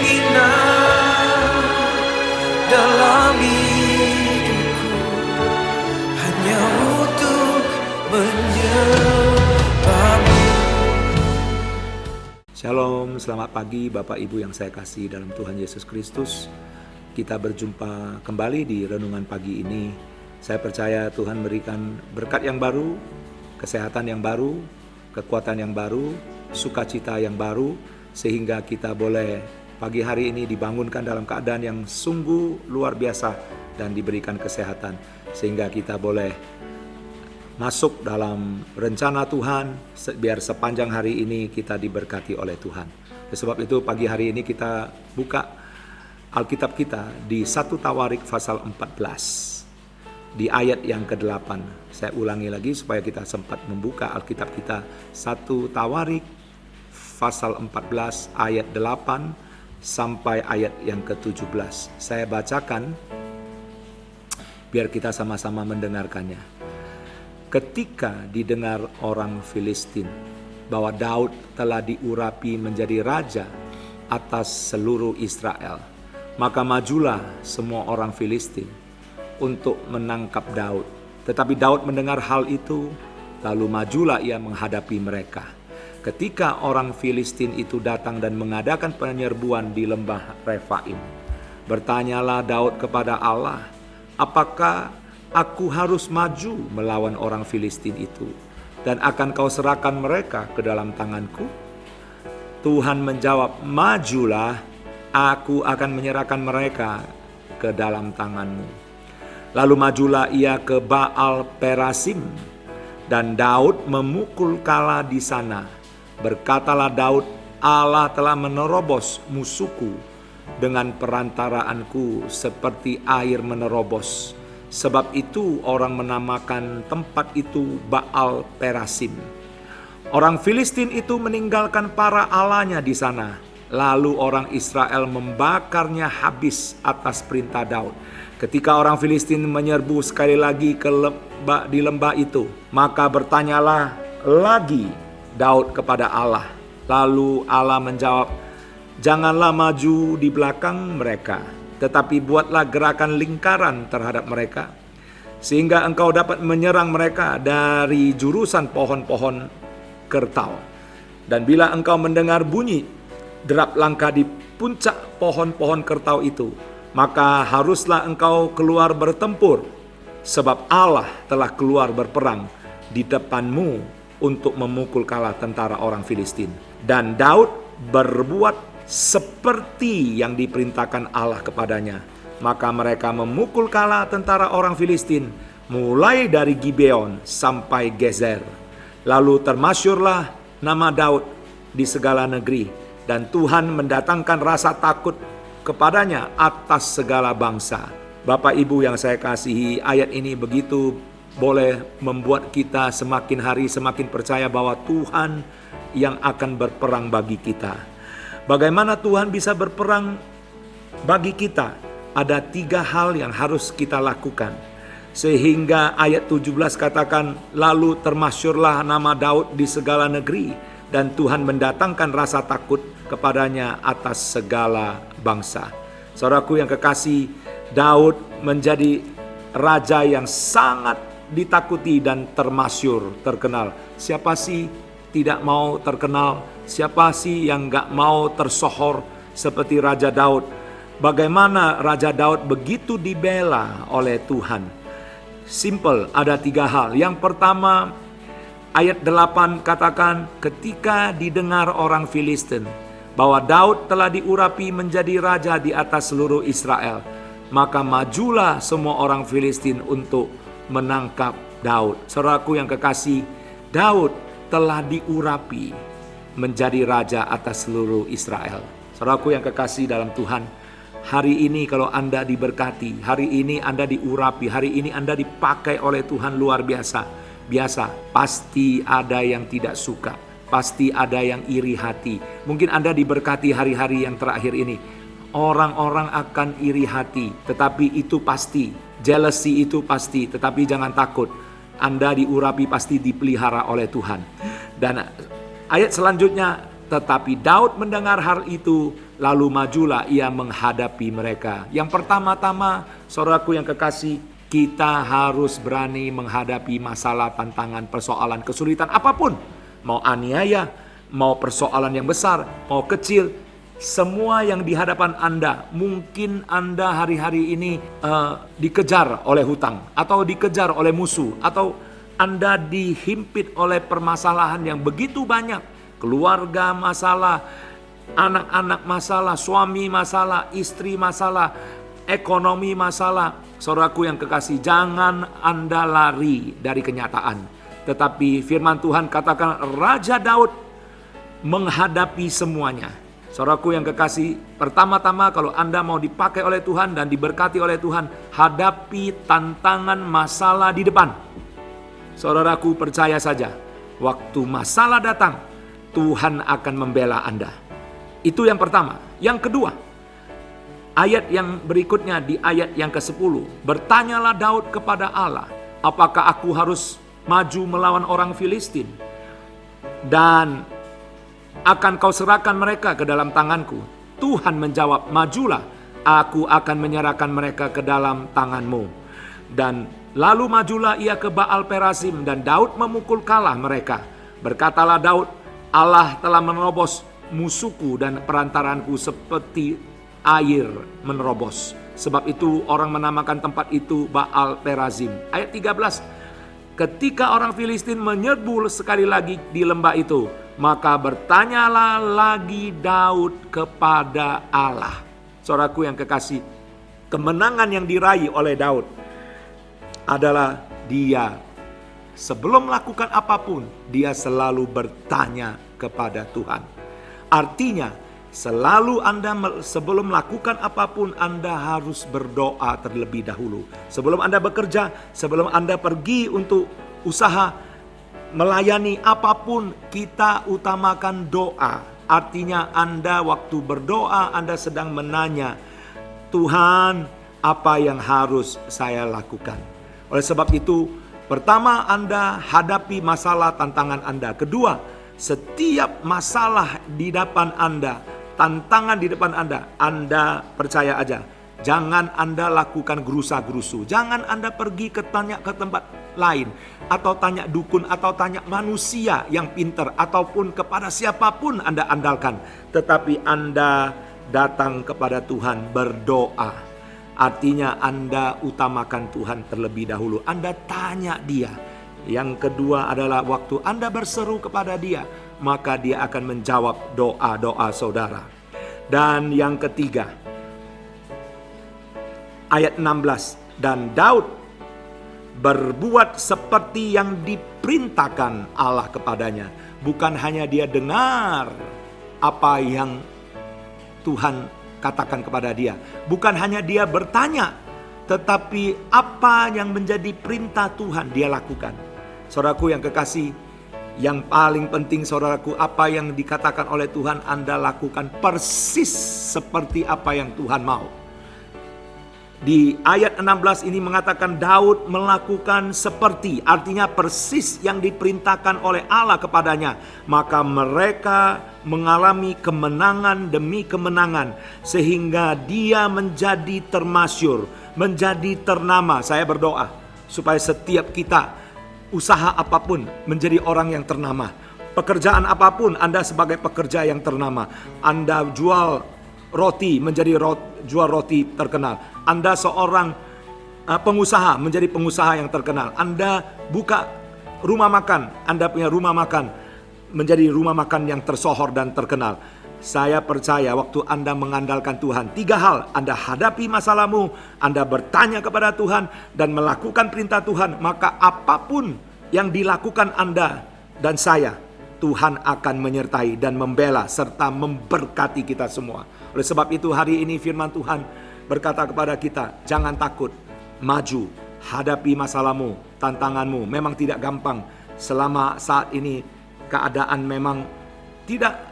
berhina dalam hidupku, hanya untuk menyembahmu. Shalom, selamat pagi Bapak Ibu yang saya kasih dalam Tuhan Yesus Kristus. Kita berjumpa kembali di renungan pagi ini. Saya percaya Tuhan berikan berkat yang baru, kesehatan yang baru, kekuatan yang baru, sukacita yang baru, sehingga kita boleh pagi hari ini dibangunkan dalam keadaan yang sungguh luar biasa dan diberikan kesehatan, sehingga kita boleh masuk dalam rencana Tuhan, biar sepanjang hari ini kita diberkati oleh Tuhan. Sebab itu pagi hari ini kita buka Alkitab kita di 1 Tawarik pasal 14 di ayat yang ke-8. Saya ulangi lagi supaya kita sempat membuka Alkitab kita. 1 Tawarik pasal 14 ayat 8 sampai ayat yang ke-17. Saya bacakan biar kita sama-sama mendengarkannya. Ketika didengar orang Filistin bahwa Daud telah diurapi menjadi raja atas seluruh Israel, maka majulah semua orang Filistin untuk menangkap Daud. Tetapi Daud mendengar hal itu, lalu majulah ia menghadapi mereka. Ketika orang Filistin itu datang dan mengadakan penyerbuan di lembah Refaim, bertanyalah Daud kepada Allah, apakah aku harus maju melawan orang Filistin itu, dan akan kau serahkan mereka ke dalam tanganku? Tuhan menjawab, majulah, aku akan menyerahkan mereka ke dalam tanganmu. Lalu majulah ia ke Baal Perasim, dan Daud memukul kala di sana. Berkatalah Daud, Allah telah menerobos musuhku dengan perantaraanku seperti air menerobos. Sebab itu orang menamakan tempat itu Baal Perasim. Orang Filistin itu meninggalkan para allahnya di sana. Lalu orang Israel membakarnya habis atas perintah Daud. Ketika orang Filistin menyerbu sekali lagi di lembah itu, maka bertanyalah lagi Daud kepada Allah. Lalu Allah menjawab, janganlah maju di belakang mereka, tetapi buatlah gerakan lingkaran terhadap mereka, sehingga engkau dapat menyerang mereka dari jurusan pohon-pohon kertau. Dan bila engkau mendengar bunyi derap langkah di puncak pohon-pohon kertau itu, maka haruslah engkau keluar bertempur, sebab Allah telah keluar berperang di depanmu untuk memukul kalah tentara orang Filistin. Dan Daud berbuat seperti yang diperintahkan Allah kepadanya. Maka mereka memukul kalah tentara orang Filistin, mulai dari Gibeon sampai Gezer. Lalu termasyurlah nama Daud di segala negeri, dan Tuhan mendatangkan rasa takut kepadanya atas segala bangsa. Bapak Ibu yang saya kasihi, ayat ini begitu boleh membuat kita semakin hari semakin percaya bahwa Tuhan yang akan berperang bagi kita. Bagaimana Tuhan bisa berperang bagi kita? Ada 3 hal yang harus kita lakukan. Sehingga ayat 17 katakan, lalu termasyurlah nama Daud di segala negeri, dan Tuhan mendatangkan rasa takut kepadanya atas segala bangsa. Saudaraku yang kekasih, Daud menjadi raja yang sangat ditakuti dan termasyur, terkenal. Siapa sih tidak mau terkenal? Siapa sih yang gak mau tersohor seperti Raja Daud? Bagaimana Raja Daud begitu dibela oleh Tuhan? Simple, ada 3 hal. Yang pertama, ayat 8 katakan, ketika didengar orang Filistin bahwa Daud telah diurapi menjadi raja di atas seluruh Israel, maka majulah semua orang Filistin untuk menangkap Daud. Saudaraku yang kekasih, Daud telah diurapi menjadi raja atas seluruh Israel. Saudaraku yang kekasih dalam Tuhan, hari ini kalau Anda diberkati, hari ini Anda diurapi, hari ini Anda dipakai oleh Tuhan luar biasa. Pasti ada yang tidak suka, pasti ada yang iri hati. Mungkin Anda diberkati hari-hari yang terakhir ini, orang-orang akan iri hati, tetapi itu pasti. Jealousy itu pasti, tetapi jangan takut. Anda diurapi pasti dipelihara oleh Tuhan. Dan ayat selanjutnya, tetapi Daud mendengar hal itu, lalu majulah ia menghadapi mereka. Yang pertama-tama, saudaraku yang kekasih, kita harus berani menghadapi masalah, tantangan, persoalan, kesulitan apapun. Mau aniaya, mau persoalan yang besar, mau kecil, semua yang di hadapan Anda. Mungkin Anda hari-hari ini dikejar oleh hutang, atau dikejar oleh musuh, atau Anda dihimpit oleh permasalahan yang begitu banyak. Keluarga masalah, anak-anak masalah, suami masalah, istri masalah, ekonomi masalah. Saudaraku yang kekasih, jangan Anda lari dari kenyataan. Tetapi firman Tuhan katakan Raja Daud menghadapi semuanya. Saudaraku yang kekasih, pertama-tama kalau Anda mau dipakai oleh Tuhan dan diberkati oleh Tuhan, hadapi tantangan masalah di depan. Saudaraku, percaya saja, waktu masalah datang, Tuhan akan membela Anda. Itu yang pertama. Yang kedua, ayat yang berikutnya di ayat yang ke-10. Bertanyalah Daud kepada Allah, apakah aku harus maju melawan orang Filistin? Dan akan kau serahkan mereka ke dalam tanganku? Tuhan menjawab, majulah, aku akan menyerahkan mereka ke dalam tanganmu. Dan lalu majulah ia ke Baal Perasim, dan Daud memukul kalah mereka. Berkatalah Daud, Allah telah menerobos musuhku dan perantaranku seperti air menerobos. Sebab itu orang menamakan tempat itu Baal Perazim. Ayat 13. Ketika orang Filistin menyerbu sekali lagi di lembah itu, maka bertanyalah lagi Daud kepada Allah. Saudaraku yang kekasih, kemenangan yang diraih oleh Daud adalah dia sebelum melakukan apapun, dia selalu bertanya kepada Tuhan. Artinya, selalu Anda sebelum melakukan apapun, Anda harus berdoa terlebih dahulu. Sebelum Anda bekerja, sebelum Anda pergi untuk usaha, melayani apapun, kita utamakan doa. Artinya Anda waktu berdoa, Anda sedang menanya, Tuhan, apa yang harus saya lakukan? Oleh sebab itu, pertama, Anda hadapi masalah, tantangan Anda. Kedua, setiap masalah di depan Anda, tantangan di depan Anda percaya aja, jangan Anda lakukan gerusa-gerusu. Jangan Anda pergi ke tempat lain, atau tanya dukun, atau tanya manusia yang pintar, ataupun kepada siapapun Anda andalkan. Tetapi Anda datang kepada Tuhan, berdoa. Artinya Anda utamakan Tuhan terlebih dahulu. Anda tanya dia. Yang kedua adalah waktu Anda berseru kepada dia, maka dia akan menjawab doa-doa saudara. Dan yang ketiga, ayat 16. Dan Daud berbuat seperti yang diperintahkan Allah kepadanya. Bukan hanya dia dengar apa yang Tuhan katakan kepada dia. Bukan hanya dia bertanya, tetapi apa yang menjadi perintah Tuhan dia lakukan. Saudaraku yang kekasih, yang paling penting saudaraku, apa yang dikatakan oleh Tuhan Anda lakukan persis seperti apa yang Tuhan mau. Di ayat 16 ini mengatakan Daud melakukan seperti, artinya persis yang diperintahkan oleh Allah kepadanya. Maka mereka mengalami kemenangan demi kemenangan, sehingga dia menjadi termasyur, menjadi ternama. Saya berdoa supaya setiap kita, usaha apapun, menjadi orang yang ternama. Pekerjaan apapun, Anda sebagai pekerja yang ternama. Anda jual roti, menjadi jual roti terkenal. Anda seorang pengusaha, menjadi pengusaha yang terkenal. Anda buka rumah makan, Anda punya rumah makan, menjadi rumah makan yang tersohor dan terkenal. Saya percaya waktu Anda mengandalkan Tuhan, 3 hal, Anda hadapi masalahmu, Anda bertanya kepada Tuhan, dan melakukan perintah Tuhan, maka apapun yang dilakukan Anda dan saya, Tuhan akan menyertai dan membela serta memberkati kita semua. Oleh sebab itu hari ini firman Tuhan berkata kepada kita, jangan takut, maju, hadapi masalahmu, tantanganmu. Memang tidak gampang selama saat ini keadaan memang tidak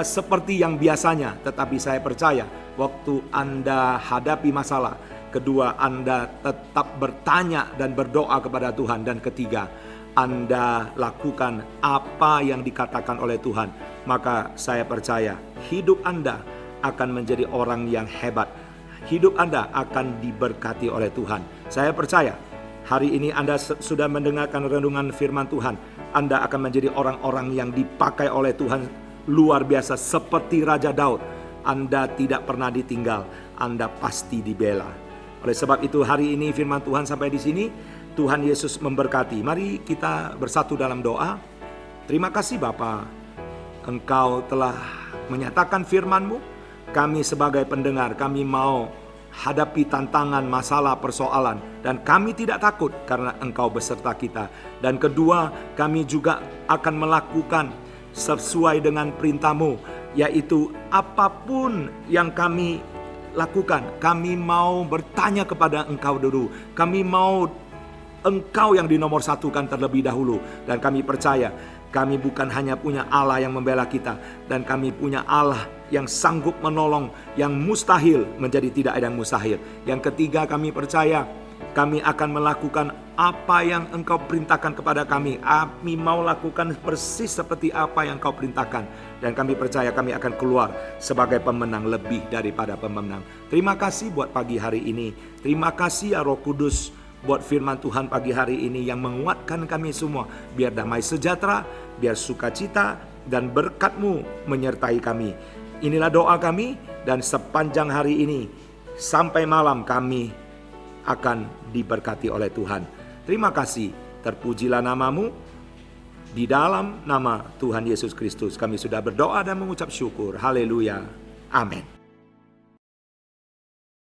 seperti yang biasanya. Tetapi saya percaya waktu Anda hadapi masalah, kedua Anda tetap bertanya dan berdoa kepada Tuhan, dan ketiga Anda lakukan apa yang dikatakan oleh Tuhan, maka saya percaya hidup Anda akan menjadi orang yang hebat. Hidup Anda akan diberkati oleh Tuhan. Saya percaya hari ini Anda sudah mendengarkan renungan firman Tuhan. Anda akan menjadi orang-orang yang dipakai oleh Tuhan luar biasa seperti Raja Daud. Anda tidak pernah ditinggal, Anda pasti dibela. Oleh sebab itu hari ini firman Tuhan sampai di sini. Tuhan Yesus memberkati. Mari kita bersatu dalam doa. Terima kasih Bapa, Engkau telah menyatakan firman-Mu. Kami sebagai pendengar, kami mau hadapi tantangan, masalah, persoalan. Dan kami tidak takut karena Engkau beserta kita. Dan kedua, kami juga akan melakukan sesuai dengan perintah-Mu, yaitu apapun yang kami lakukan, kami mau bertanya kepada Engkau dulu. Kami mau Engkau yang dinomorsatukan terlebih dahulu. Dan kami percaya kami bukan hanya punya Allah yang membela kita, dan kami punya Allah yang sanggup menolong yang mustahil menjadi tidak ada yang mustahil. Yang ketiga, kami percaya kami akan melakukan apa yang Engkau perintahkan kepada kami. Kami mau lakukan persis seperti apa yang Engkau perintahkan. Dan kami percaya kami akan keluar sebagai pemenang lebih daripada pemenang. Terima kasih buat pagi hari ini. Terima kasih ya Roh Kudus buat firman Tuhan pagi hari ini yang menguatkan kami semua. Biar damai sejahtera, biar sukacita dan berkat-Mu menyertai kami. Inilah doa kami, dan sepanjang hari ini sampai malam kami akan diberkati oleh Tuhan. Terima kasih, terpujilah nama-Mu. Di dalam nama Tuhan Yesus Kristus kami sudah berdoa dan mengucap syukur. Haleluya. Amin.